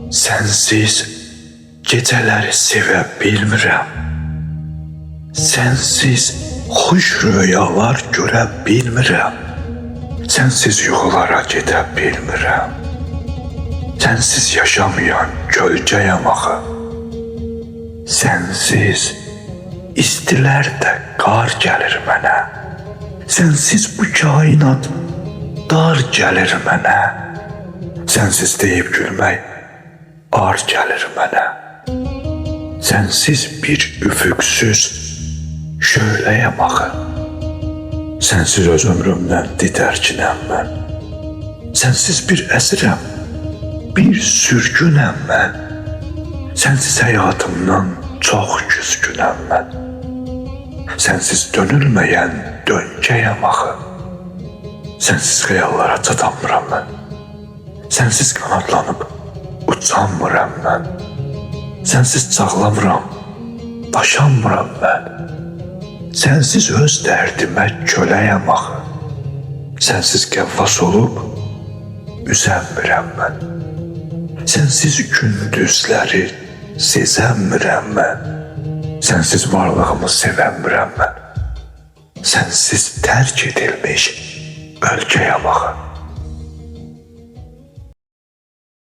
Sensiz geceleri sevə bilmirəm. Sensiz xoş rüyalar görə bilmirəm. Sensiz yuxulara gedə bilmirəm. Sensiz yaşamayan gölgəyəm axı. Sensiz istilər də qar gəlir mənə. Sensiz bu kainat dar gəlir mənə. Sensiz deyib gülmək ar gəlir mənə. Sensiz bir üfüqsüz şöləyəm axı. Sensiz öz ömrümdən didərkinəm mən. Sensiz bir əsirəm, bir sürgünəm mən. Sensiz həyatımdan çox küskünəm mən. Sensiz dönülməyən döngəyəm axı. Sensiz xəyallara çatamıram mən. Sensiz qanadlanıb uçanmıram mən. Sensiz çağlamıram, daşanmıram mən. Sensiz öz dərdimə köləyəm axı. Sensiz qəvvas olub üzənmirəm mən. Sensiz gündüzləri sezənmirəm mən. Sensiz varlığımı sevənmirəm mən. Sensiz tərk edilmiş bölgəyəm axı.